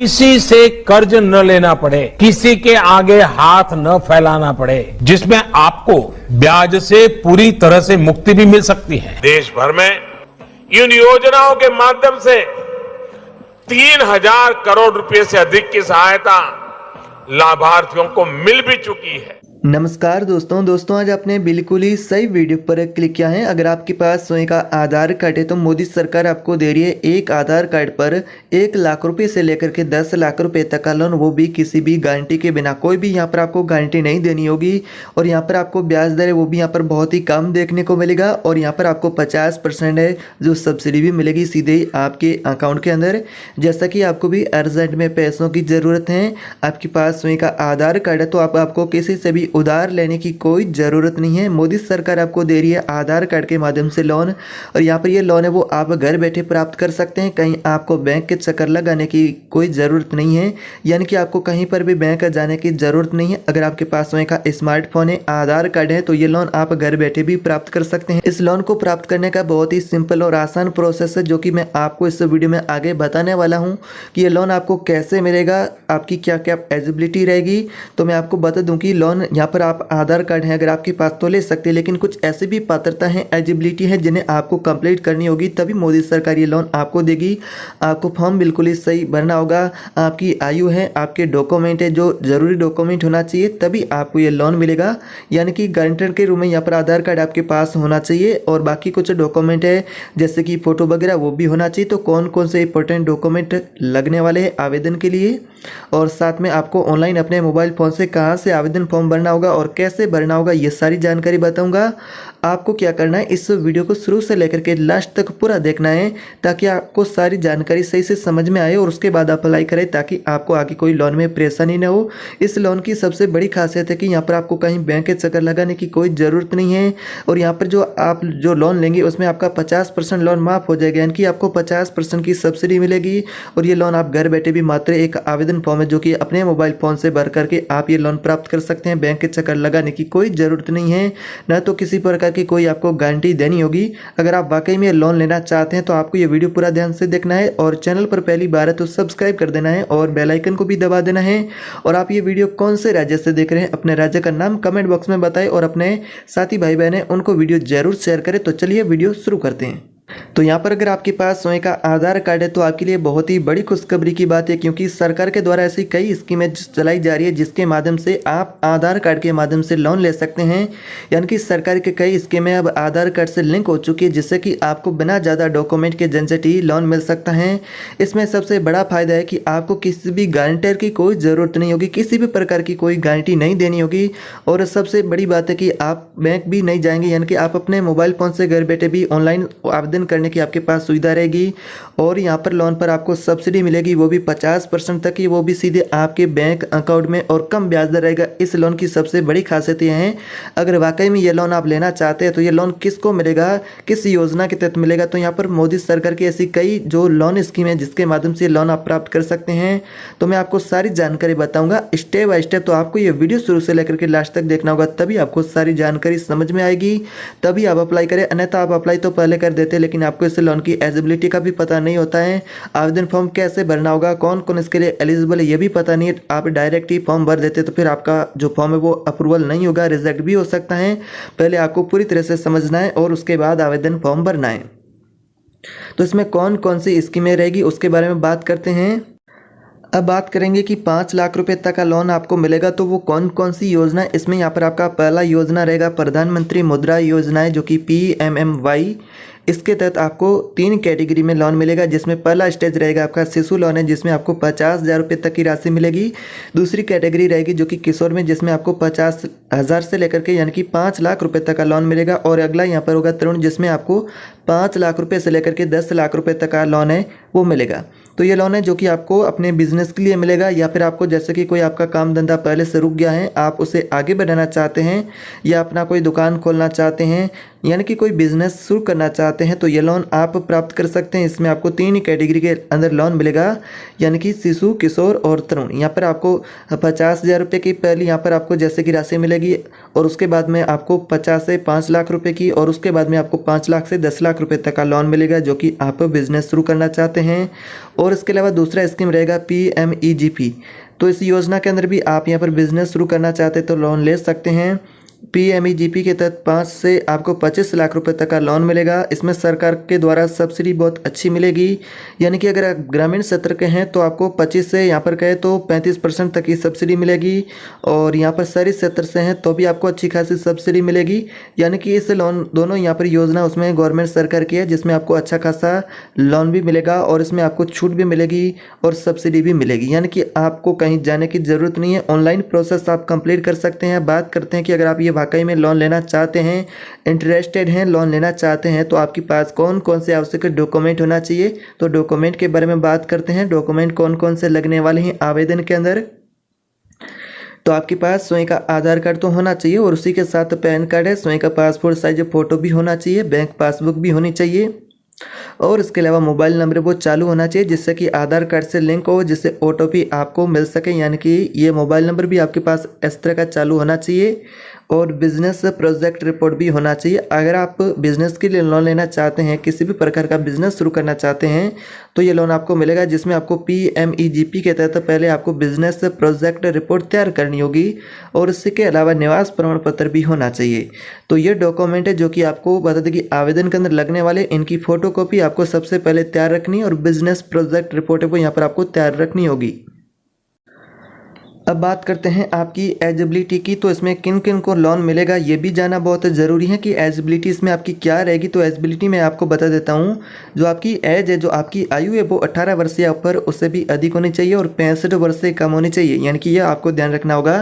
किसी से कर्ज न लेना पड़े, किसी के आगे हाथ न फैलाना पड़े, जिसमें आपको ब्याज से पूरी तरह से मुक्ति भी मिल सकती है। देश भर में इन योजनाओं के माध्यम से 3,000 करोड़ रुपए से अधिक की सहायता लाभार्थियों को मिल भी चुकी है। नमस्कार दोस्तों आज आपने बिल्कुल ही सही वीडियो पर क्लिक किया है। अगर आपके पास स्वयं का आधार कार्ड है तो मोदी सरकार आपको दे रही है एक आधार कार्ड पर 1 लाख रुपए से लेकर के 10 लाख रुपए तक का लोन, वो भी किसी भी गारंटी के बिना। कोई भी यहाँ पर आपको गारंटी नहीं देनी होगी और यहाँ पर आपको ब्याज दर है वो भी यहाँ पर बहुत ही कम देखने को मिलेगा और यहाँ पर आपको 50% है जो सब्सिडी भी मिलेगी सीधे ही आपके अकाउंट के अंदर। जैसा कि आपको भी अर्जेंट में पैसों की ज़रूरत है, आपके पास स्वयं का आधार कार्ड है तो आपको किसी से भी उधार लेने की कोई ज़रूरत नहीं है। मोदी सरकार आपको दे रही है आधार कार्ड के माध्यम से लोन और यहाँ पर ये लोन है वो आप घर बैठे प्राप्त कर सकते हैं। कहीं आपको बैंक के चक्कर लगाने की कोई ज़रूरत नहीं है, यानी कि आपको कहीं पर भी बैंक जाने की ज़रूरत नहीं है। अगर आपके पास स्वयं का स्मार्टफोन है, आधार कार्ड है तो ये लोन आप घर बैठे भी प्राप्त कर सकते हैं। इस लोन को प्राप्त करने का बहुत ही सिंपल और आसान प्रोसेस है जो कि मैं आपको इस वीडियो में आगे बताने वाला हूँ कि ये लोन आपको कैसे मिलेगा, आपकी क्या क्या एलिजिबिलिटी रहेगी। तो मैं आपको बता दूँ कि लोन यहाँ पर आप आधार कार्ड है अगर आपके पास तो ले सकते हैं, लेकिन कुछ ऐसी भी पात्रता है, एलिजिबिलिटी है जिन्हें आपको कंप्लीट करनी होगी, तभी मोदी सरकार ये लोन आपको देगी। आपको फॉर्म बिल्कुल ही सही भरना होगा, आपकी आयु है, आपके डॉक्यूमेंट है जो जरूरी डॉक्यूमेंट होना चाहिए, तभी आपको ये लोन मिलेगा। यानी कि गारंटर के रूप में यहाँ पर आधार कार्ड आपके पास होना चाहिए और बाकी कुछ डॉक्यूमेंट है जैसे कि फोटो वगैरह वो भी होना चाहिए। तो कौन कौन से इंपॉर्टेंट डॉक्यूमेंट लगने वाले हैं आवेदन के लिए, और साथ में आपको ऑनलाइन अपने मोबाइल फ़ोन से कहाँ से आवेदन फॉर्म भरना होगा और कैसे भरना होगा, ये सारी जानकारी बताऊंगा। आपको क्या करना है, इस वीडियो को शुरू से लेकर के लास्ट तक पूरा देखना है ताकि आपको सारी जानकारी सही से समझ में आए और उसके बाद अप्लाई करें ताकि आपको आगे कोई लोन में परेशानी न हो। इस लोन की सबसे बड़ी खासियत है कि यहाँ पर आपको कहीं बैंक के चक्कर लगाने की कोई ज़रूरत नहीं है और यहाँ पर आप जो लोन लेंगे उसमें आपका 50% लोन माफ़ हो जाएगा, यानी कि आपको 50% की सब्सिडी मिलेगी और ये लोन आप घर बैठे भी मात्र एक आवेदन फॉर्म है जो कि अपने मोबाइल फ़ोन से भर करके आप ये लोन प्राप्त कर सकते हैं। बैंक के चक्कर लगाने की कोई ज़रूरत नहीं है, न तो किसी प्रकार की कोई आपको गारंटी देनी होगी। अगर आप वाकई में लोन लेना चाहते हैं तो आपको ये वीडियो पूरा ध्यान से देखना है और चैनल पर पहली बार है तो सब्सक्राइब कर देना है और बेल आइकन को भी दबा देना है। और आप ये वीडियो कौन से राज्य से देख रहे हैं अपने राज्य का नाम कमेंट बॉक्स में बताएं और अपने साथी भाई बहन हैं उनको वीडियो जरूर शेयर करें। तो चलिए वीडियो शुरू करते हैं। तो यहाँ पर अगर आपके पास स्वयं का आधार कार्ड है तो आपके लिए बहुत ही बड़ी खुशखबरी की बात है, क्योंकि सरकार के द्वारा ऐसी कई स्कीमें चलाई जा रही है जिसके माध्यम से आप आधार कार्ड के माध्यम से लोन ले सकते हैं। यानी कि सरकार के कई स्कीमें अब आधार कार्ड से लिंक हो चुकी है जिससे कि आपको बिना ज़्यादा डॉक्यूमेंट के झंझट ही लोन मिल सकता है। इसमें सबसे बड़ा फायदा है कि आपको किसी भी गारंटर की कोई ज़रूरत नहीं होगी, किसी भी प्रकार की कोई गारंटी नहीं देनी होगी और सबसे बड़ी बात है कि आप बैंक भी नहीं जाएंगे, यानी कि आप अपने मोबाइल फ़ोन से घर बैठे भी ऑनलाइन आवेदन करने की आपके पास सुविधा रहेगी। और यहाँ पर लोन पर आपको सब्सिडी मिलेगी वो भी 50% तक की, वो भी सीधे आपके बैंक अकाउंट में और कम ब्याज दर रहेगा। इस लोन की सबसे बड़ी खासियत यह है, अगर वाकई में ये लोन आप लेना चाहते हैं तो ये लोन किसको मिलेगा, किस योजना के तहत मिलेगा। तो यहाँ पर मोदी सरकार की ऐसी कई जो लोन स्कीम है जिसके माध्यम से लोन आप प्राप्त कर सकते हैं। तो मैं आपको सारी जानकारी बताऊंगा स्टेप बाय स्टेप, तो आपको ये वीडियो शुरू से लेकर के लास्ट तक देखना होगा, तभी आपको सारी जानकारी समझ में आएगी, तभी आप अप्लाई करें। अन्यथा आप अप्लाई तो पहले कर देते लेकिन आपको इस लोन की एलिजिबिलिटी का भी पता नहीं होता है, आवेदन फॉर्म कैसे भरना होगा, कौन कौन इसके लिए एलिजिबल है ये भी पता नहीं है। आप डायरेक्ट ही फॉर्म भर देते तो फिर आपका जो फॉर्म है वो अप्रूवल नहीं होगा, रिजेक्ट भी हो सकता है। पहले आपको पूरी तरह से समझना है और उसके बाद आवेदन फॉर्म भरना है। तो इसमें कौन कौन सी स्कीमें रहेगी उसके बारे में बात करते हैं। अब बात करेंगे कि 5 लाख रुपए तक का लोन आपको मिलेगा तो वो कौन कौन सी योजना है। इसमें यहाँ पर आपका पहला योजना रहेगा प्रधानमंत्री मुद्रा योजना है जो कि PMMY। इसके तहत आपको 3 कैटेगरी में लोन मिलेगा, जिसमें पहला स्टेज रहेगा आपका शिशु लोन है जिसमें आपको 50,000 रुपये तक की राशि मिलेगी। दूसरी कैटेगरी रहेगी जो कि किशोर में, जिसमें आपको 50,000 से लेकर के यानी कि 5 लाख रुपये तक का लोन मिलेगा। और अगला यहाँ पर होगा तरुण, जिसमें आपको 5 लाख रुपये से लेकर के 10 लाख रुपये तक का लोन है वो मिलेगा। तो ये लोन है जो कि आपको अपने बिजनेस के लिए मिलेगा, या फिर आपको जैसे कि कोई आपका काम धंधा पहले से रुक गया है, आप उसे आगे बढ़ाना चाहते हैं या अपना कोई दुकान खोलना चाहते हैं, यानी कि कोई बिजनेस शुरू करना चाहते हैं तो ये लोन आप प्राप्त कर सकते हैं। इसमें आपको 3 कैटेगरी के अंदर लोन मिलेगा, यानी कि शिशु, किशोर और तरुण। यहाँ पर आपको 50,000 रुपये की पहली यहाँ पर आपको जैसे कि राशि मिलेगी और उसके बाद में आपको 50 से 5 लाख रुपये की और उसके बाद में आपको 5 लाख से 10 लाख रुपये तक का लोन मिलेगा जो कि आप बिजनेस शुरू करना चाहते हैं। और इसके अलावा दूसरा स्कीम रहेगा PMEGP। तो इस योजना के अंदर भी आप यहाँ पर बिजनेस शुरू करना चाहते हैं तो लोन ले सकते हैं। PMEGP के तहत 5 से आपको 25 लाख रुपए तक का लोन मिलेगा। इसमें सरकार के द्वारा सब्सिडी बहुत अच्छी मिलेगी, यानी कि अगर आप ग्रामीण क्षेत्र के हैं तो आपको 25 से यहाँ पर कहे तो 35% तक की सब्सिडी मिलेगी, और यहाँ पर शहरी क्षेत्र से हैं तो भी आपको अच्छी खासी सब्सिडी मिलेगी। यानी कि इस लोन दोनों यहाँ पर योजना उसमें गवर्नमेंट सरकार की है, जिसमें आपको अच्छा खासा लोन भी मिलेगा और इसमें आपको छूट भी मिलेगी और सब्सिडी भी मिलेगी। यानी कि आपको कहीं जाने की ज़रूरत नहीं है, ऑनलाइन प्रोसेस आप कंप्लीट कर सकते हैं। बात करते हैं कि अगर आप ये वाकई में लोन लेना चाहते हैं, इंटरेस्टेड हैं, लोन लेना चाहते हैं, तो आपके पास कौन कौन से आवश्यक डॉक्यूमेंट होना चाहिए। तो डॉक्यूमेंट के बारे में बात करते हैं। डॉक्यूमेंट कौन कौन से लगने वाले हैं आवेदन के अंदर। तो आपके पास स्वयं का आधार कार्ड तो होना चाहिए और उसी के साथ पैन कार्ड है, स्वयं का पासपोर्ट साइज फोटो भी होना चाहिए, बैंक पासबुक भी होनी चाहिए, और इसके अलावा मोबाइल नंबर वो चालू होना चाहिए जिससे कि आधार कार्ड से लिंक हो, जिससे OTP आपको मिल सके। यानी कि ये मोबाइल नंबर भी आपके पास इस तरह का चालू होना चाहिए, और बिजनेस प्रोजेक्ट रिपोर्ट भी होना चाहिए। अगर आप बिजनेस के लिए लोन लेना चाहते हैं, किसी भी प्रकार का बिजनेस शुरू करना चाहते हैं, तो ये लोन आपको मिलेगा, जिसमें आपको PMEGP के तहत पहले आपको बिजनेस प्रोजेक्ट रिपोर्ट तैयार करनी होगी, और इसके अलावा निवास प्रमाण पत्र भी होना चाहिए। तो ये डॉक्यूमेंट है जो कि आपको बता दें कि आवेदन के अंदर लगने वाले, इनकी फोटोकॉपी आपको सबसे पहले तैयार रखनी है, और बिजनेस प्रोजेक्ट रिपोर्ट है वो यहाँ पर आपको तैयार रखनी होगी। अब बात करते हैं आपकी एलिजिबिलिटी की। तो इसमें किन किन को लोन मिलेगा ये भी जानना बहुत ज़रूरी है कि एलिजिबिलिटी इसमें आपकी क्या रहेगी। तो एलिजिबिलिटी मैं आपको बता देता हूँ। जो आपकी एज है, जो आपकी आयु है, वो 18 वर्ष या ऊपर उससे भी अधिक होनी चाहिए और 65 वर्ष से कम होनी चाहिए। यानी कि यह आपको ध्यान रखना होगा।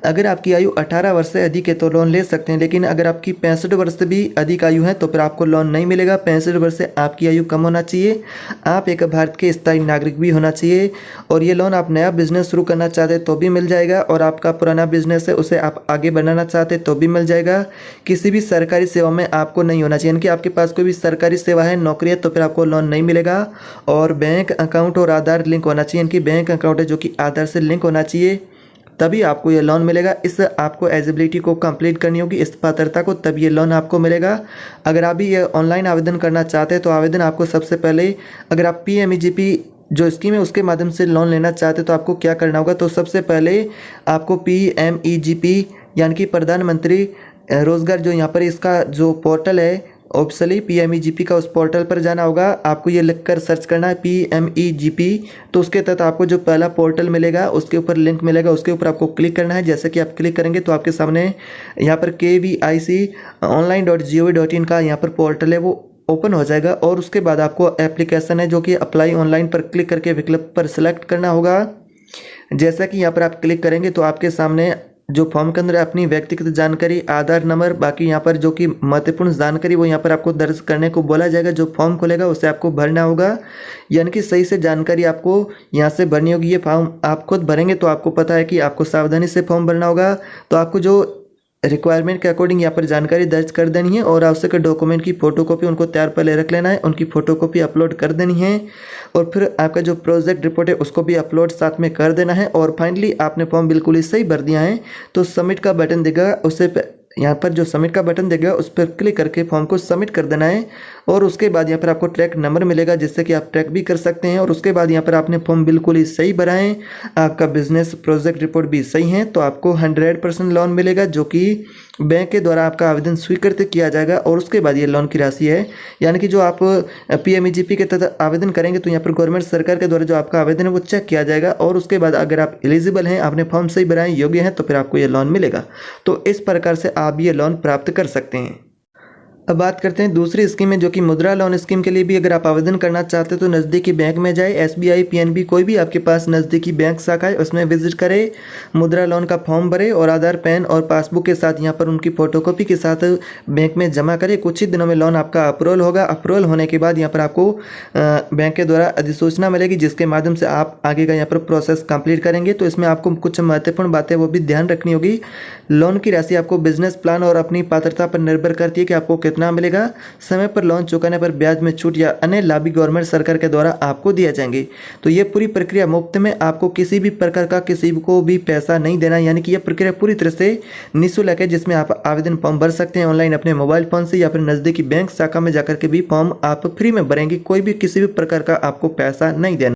अगर आपकी आयु 18 वर्ष से अधिक है तो लोन ले सकते हैं, लेकिन अगर आपकी 65 वर्ष से भी अधिक आयु है तो फिर आपको लोन नहीं मिलेगा। 65 वर्ष से आपकी आयु कम होना चाहिए। आप एक भारत के स्थायी नागरिक भी होना चाहिए, और ये लोन आप नया बिजनेस शुरू करना चाहते हैं तो भी मिल जाएगा, और आपका पुराना बिजनेस है उसे आप आगे बढ़ाना चाहते तो भी मिल जाएगा। किसी भी सरकारी सेवा में आपको नहीं होना चाहिए, यानी कि आपके पास कोई भी सरकारी सेवा है, नौकरी है, तो फिर आपको लोन नहीं मिलेगा। और बैंक अकाउंट और आधार लिंक होना चाहिए, यानी कि बैंक अकाउंट है जो कि आधार से लिंक होना चाहिए, तभी आपको ये लोन मिलेगा। इस आपको एलिजिबिलिटी को कंप्लीट करनी होगी, इस पात्रता को, तब ये लोन आपको मिलेगा। अगर आप भी ये ऑनलाइन आवेदन करना चाहते हैं तो आवेदन आपको सबसे पहले, अगर आप PMEGP जो स्कीम है उसके माध्यम से लोन लेना चाहते तो आपको क्या करना होगा। तो सबसे पहले आपको PMEGP यानी कि प्रधानमंत्री रोजगार, जो यहाँ पर इसका जो पोर्टल है ऑफिशियली PMEGP का, उस पोर्टल पर जाना होगा। आपको ये लिखकर सर्च करना है PMEGP। तो उसके तहत आपको जो पहला पोर्टल मिलेगा उसके ऊपर लिंक मिलेगा, उसके ऊपर आपको क्लिक करना है। जैसे कि आप क्लिक करेंगे तो आपके सामने यहाँ पर KVIC online.gov.in का यहाँ पर पोर्टल है वो ओपन हो जाएगा, और उसके बाद आपको एप्लीकेशन है जो कि अप्लाई ऑनलाइन पर क्लिक करके विकल्प पर सिलेक्ट करना होगा। जैसा कि यहाँ पर आप क्लिक करेंगे तो आपके सामने जो फॉर्म के अंदर अपनी व्यक्तिगत जानकारी, आधार नंबर, बाकी यहाँ पर जो कि महत्वपूर्ण जानकारी वो यहाँ पर आपको दर्ज करने को बोला जाएगा। जो फॉर्म खुलेगा उसे आपको भरना होगा, यानी कि सही से जानकारी आपको यहाँ से भरनी होगी। ये फॉर्म आप खुद भरेंगे तो आपको पता है कि आपको सावधानी से फॉर्म भरना होगा। तो आपको जो रिक्वायरमेंट के अकॉर्डिंग यहाँ पर जानकारी दर्ज कर देनी है, और आवश्यक डॉक्यूमेंट की फोटोकॉपी उनको तैयार पहले रख लेना है, उनकी फोटोकॉपी अपलोड कर देनी है, और फिर आपका जो प्रोजेक्ट रिपोर्ट है उसको भी अपलोड साथ में कर देना है। और फाइनली आपने फॉर्म बिल्कुल ही सही भर दिया है तो सबमिट का बटन देगा, उसे यहाँ पर जो सबमिट का बटन देगा उस पर क्लिक करके फॉर्म को सबमिट कर देना है, और उसके बाद यहाँ पर आपको ट्रैक नंबर मिलेगा जिससे कि आप ट्रैक भी कर सकते हैं। और उसके बाद यहाँ पर आपने फॉर्म बिल्कुल ही सही भरा है, आपका बिजनेस प्रोजेक्ट रिपोर्ट भी सही है, तो आपको 100% लोन मिलेगा, जो कि बैंक के द्वारा आपका आवेदन स्वीकृत किया जाएगा। और उसके बाद ये लोन की राशि है, यानी कि जो आप PMEGP के तहत आवेदन करेंगे तो यहाँ पर गवर्नमेंट सरकार के द्वारा जो आपका आवेदन है वो चेक किया जाएगा, और उसके बाद अगर आप एलिजिबल हैं, आपने फॉर्म सही भराए, योग्य हैं, तो फिर आपको ये लोन मिलेगा। तो इस प्रकार से आप ये लोन प्राप्त कर सकते हैं। अब बात करते हैं दूसरी स्कीम में, जो कि मुद्रा लोन स्कीम के लिए भी अगर आप आवेदन करना चाहते हैं तो नज़दीकी बैंक में जाए, SBI, PNB, कोई भी आपके पास नज़दीकी बैंक शाखा है उसमें विजिट करें, मुद्रा लोन का फॉर्म भरें और आधार, पैन और पासबुक के साथ यहाँ पर उनकी फोटोकॉपी के साथ बैंक में जमा करें। कुछ ही दिनों में लोन आपका अप्रूवल होगा। अप्रूवल होने के बाद यहाँ पर आपको बैंक के द्वारा अधिसूचना मिलेगी, जिसके माध्यम से आप आगे का यहाँ पर प्रोसेस कंप्लीट करेंगे। तो इसमें आपको कुछ महत्वपूर्ण बातें वो भी ध्यान रखनी होगी। लोन की राशि आपको बिजनेस प्लान और अपनी पात्रता पर निर्भर करती है कि आपको कितना मिलेगा। समय पर लोन चुकाने पर ब्याज में छूट या अन्य लाभ भी गवर्नमेंट सरकार के द्वारा आपको दिए जाएंगे। तो ये पूरी प्रक्रिया मुफ्त में, आपको किसी भी प्रकार का किसी को भी पैसा नहीं देना, यानी कि यह प्रक्रिया पूरी तरह से निःशुल्क है, जिसमें आप आवेदन फॉर्म भर सकते हैं ऑनलाइन अपने मोबाइल फोन से, या फिर नजदीकी बैंक शाखा में जाकर के भी फॉर्म आप फ्री में भरेंगे। कोई भी किसी भी प्रकार का आपको पैसा नहीं देना।